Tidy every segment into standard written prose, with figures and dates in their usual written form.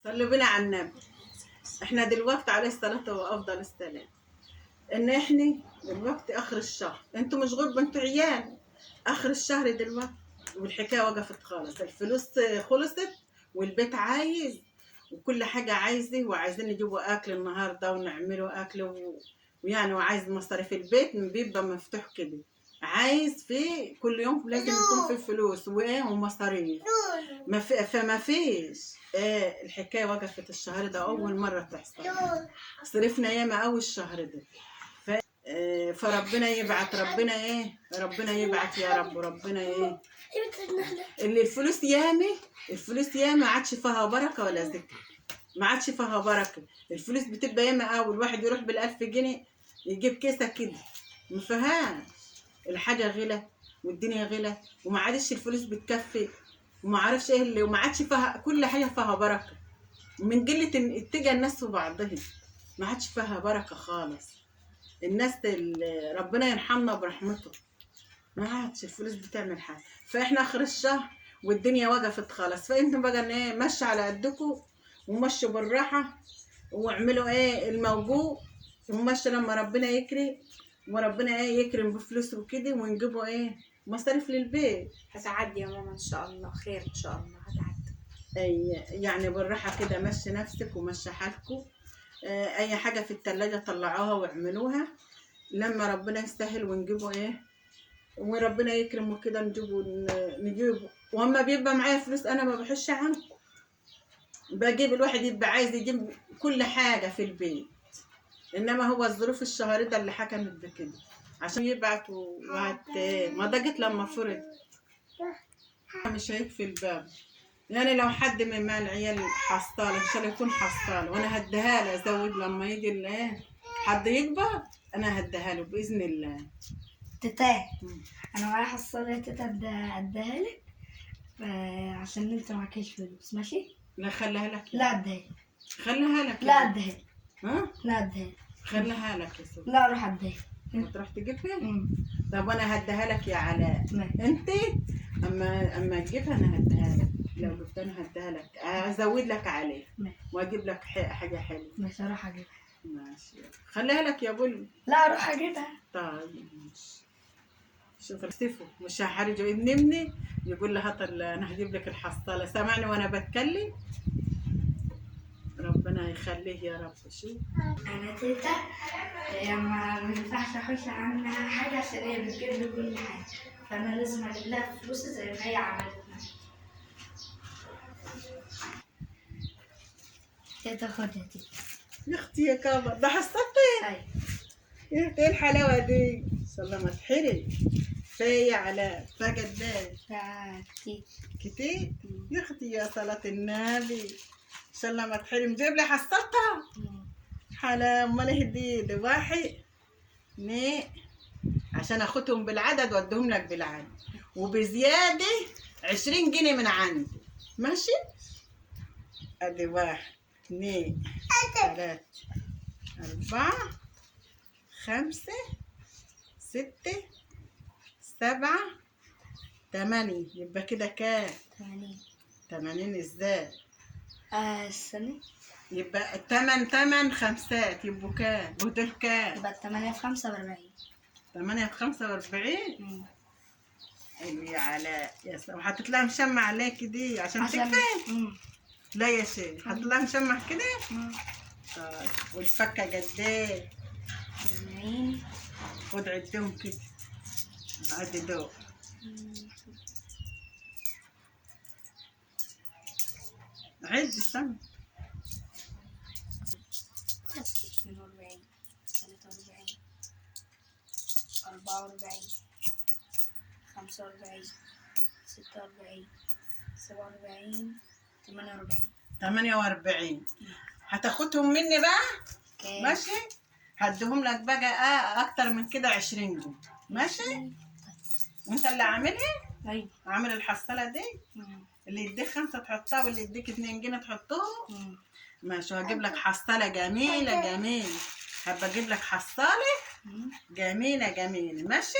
صلوا بينا على النبي. احنا دلوقتي عليه الصلاة وأفضل السلام ان احنا دلوقتي اخر الشهر، انتوا مش غربة، انتوا عيال. اخر الشهر دلوقتي والحكاية وقفت خالص، الفلوس خلصت والبيت عايز وكل حاجة عايزة، وعايزين نجيبوا اكل النهاردة ونعملوا اكل ويعني وعايز مصاريف البيت بيبقى مفتوح كده، عايز في كل يوم لازم يكون في فلوس وايه ومصاريف. فما فيش الحكايه وقفت الشهر ده اول مره تحصل، صرفنا ياما قوي الشهر ده. فربنا يبعت، ربنا يبعت يا رب، ربنا اللي الفلوس ياما ما عادش فيها بركه ولا ذكر، ما عادش فيها بركه. الفلوس بتبقى ياما قوي، الواحد يروح بال1000 جنيه يجيب كيسه كده، ما فيهاش. الحاجه غلا والدنيا غلا وما عادش الفلوس بتكفي وما عارفش ايه اللي، وما عادش فيها كل حاجه فيها بركه، من قله اتجاه الناس في بعضهم ما عادش فيها بركه خالص. الناس ربنا يرحمنا برحمته، ما عادش الفلوس بتعمل حاجه. فاحنا اخر الشهر والدنيا وقفت خالص، فانتم بقى ايه مشي على قدكم ومشوا بالراحه واعملوا ايه الموجود، ومشي لما ربنا يكرم وربنا يكرم بفلوس وكده ونجيبوا مصاريف للبيت. هتعدي يا ماما ان شاء الله، خير ان شاء الله هتعدي. يعني بالراحه كده، مشي نفسك ومشي حالكم. اي حاجه في التلاجة طلعوها واعملوها لما ربنا يستاهل ونجيبوا وربنا يكرم وكده نجيبه. واما بيبقى معايا فلوس انا ما بحش عنكم، بجيب. الواحد يبقى عايز يجيب كل حاجه في البيت، انما هو الظروف الشهر ده اللي حكمت بكده عشان يبعت ما ضاقت لما فرض مش هيكفي الباب. يعني لو حد من مال العيال حصاله ان شاء الله يكون حصاله وانا هديها له، ازود لما يجي حد يكبر انا هديها له باذن الله. تتا انا معايا حصاله يا تتا، اديها لك عشان انت معكيش فلوس. ماشي؟ لا خليها لك. لا اديها لك. خليها لك. لا اديها لك. ها؟ لا اديها لك. خليها لك يا سيدي. لا اروح اديها وتروح تجيبها. طب انا هديها لك يا علاء. انت اما تجيبها انا هديها لك، لو جبت انا هديها لك، ازود لك عليه واجيب لك حاجه حلوه. ماشي اروح اجيبها. ماشي خليها لك يا بول. لا اروح اجيبها. طيب ماشي. شوف اختفوا مش هحرجوا ابني يقول لي هات انا هجيب لك الحصاله، سامعني وانا بتكلم، ربنا يخليه يا رب. شوف انا تيتا ما ينفعش احوش عنها حاجه عشان هي بتجيب لي كل حاجه، فانا لازم اجيب لها فلوس زي ما هي عملت معايا. تيتا خدها تيتا. يا اختي يا كابر ده حصتي. ايوه ايه الحلاوه دي ان شاء الله ما تحرق. فيا على فقد كتير يا اختي يا صلاه النبي ان شاء الله ما تحرم. جيب لي حصتها حلا. امال اهدي لواحد عشان اخدهم بالعدد وادهم لك بالعدد وبزياده 20 جنيه من عندي. ماشي؟ ادي 1 2 3 4 5 6 7 8. يبقى كده كام؟ 80 ازاي؟ السنة يبقى 8 خمسات يبقوا كام؟ ودول كام؟ يبقى 8 في 45. 8 في 45. اللي على يا سلام، هتطلع مشمع عليك دي عشان تكفي؟ لا يا شيخ هتطلع مشمع كده؟ طيب والفكة قد ايه؟ 80. خد عدهم كده، عد دول. عد استنى. 42 43 44 45 46 47 48. هتاخدهم مني بقى؟ ماشي؟ هديهم لك بقى اكتر من كده 20 جنيه. ماشي؟ وانت اللي عاملها؟ ايوه عامل الحصاله دي؟ اللي يديك 5 تحطها واللي يديك 2 جنيه تحطهم. ماشي. وهجيب لك حصاله جميله. هبقى اجيب لك حصاله جميله. ماشي؟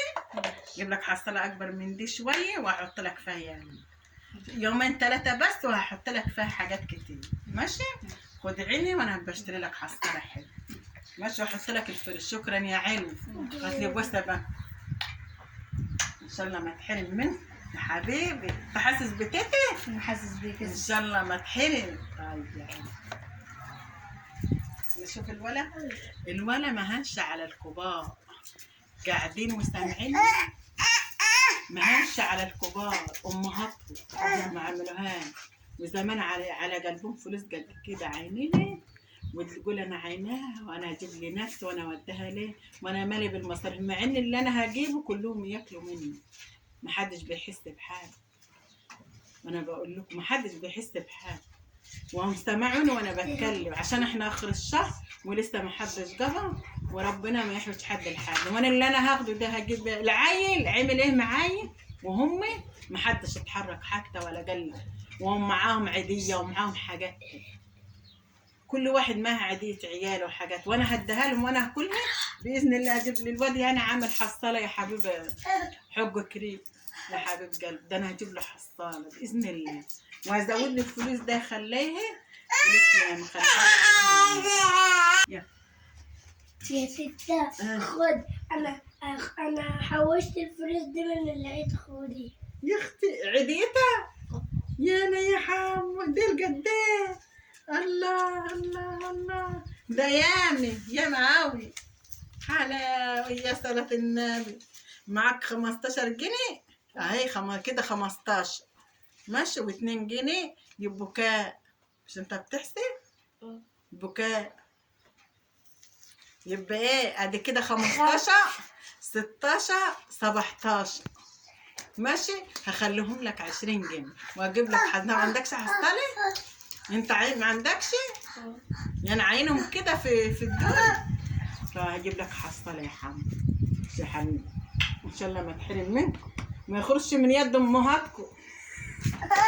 اجيب لك حصاله اكبر من دي شويه واحط لك فيها يعني. يومين 3 بس، وهحط لك فيها حاجات كتير. ماشي؟ خد عيني وانا بشتري لك حصاله حلوه. ماشي؟ واحط لك الفرش. شكرا يا عيني. هات لي بوسه بقى. ان شاء الله ما تحرم منك يا حبيبي. انت حاسس بتيتي؟ انا حاسس بيك. ان شاء الله ما تحرم. طيب يا عيني. نشوف الولا ما هنش على الكبار، قاعدين وسامعين. ما هنش على الكبار، امهاتهم ما عملوهاش. وزمان على قلبهم فلوس قد كده عينيني، وتقول انا عيناها وانا هجيب لي نفسي وانا اوديها ليه وانا مالي بالمصاريف، مع ان اللي انا هجيبه كلهم ياكلوا مني. محدش بيحس بحاجه. وانا بقول لكم محدش بيحس بحاجه، وهم سمعوني وانا بتكلم عشان احنا اخر الشهر ولسه ما حدش قبض، وربنا ما يحرج حد لحاجه. وانا اللي انا هاخده ده هجيب العيل عمل ايه معايا، وهم ما حدش اتحرك حتى ولا قال، وهم معاهم عيديه ومعاهم حاجات. كل واحد معاه عيديه عياله وحاجات، وانا هديها لهم وانا هاكلها باذن الله. اجيب لي الواد يعني عامل حصاله يا حبيبي، حب كريم يا حبيب قلب. ده انا هجيب له حصاله باذن الله، وهزود لي الفلوس ده خليها فلوس يعني خليها. يا ستة خد. أنا حوشت الفلوس دي من العيد. خدي يا اختي عيديتها. يا انا يا حمو دي القدام. الله الله الله، ده ياما قوي. حلاوه يا صلاة النبي. معاك 15 جنيه اهي، كده 15. ماشي. و2 جنيه يبقوا كام؟ مش انت بتحسب؟ بكاء. يبقى ايه؟ ادي كده 15 16 17. ماشي. هخليهم لك 20 جنيه واجيب لك حد. ما عندكش حصاله؟ انت عين ما عندكش؟ يعني عينهم كده في الدول. فهجيب لك حصاله يا حمد يا حبيبي. ان شاء الله ما تحرم منكم، ما يخرجش من يد امهاتكم.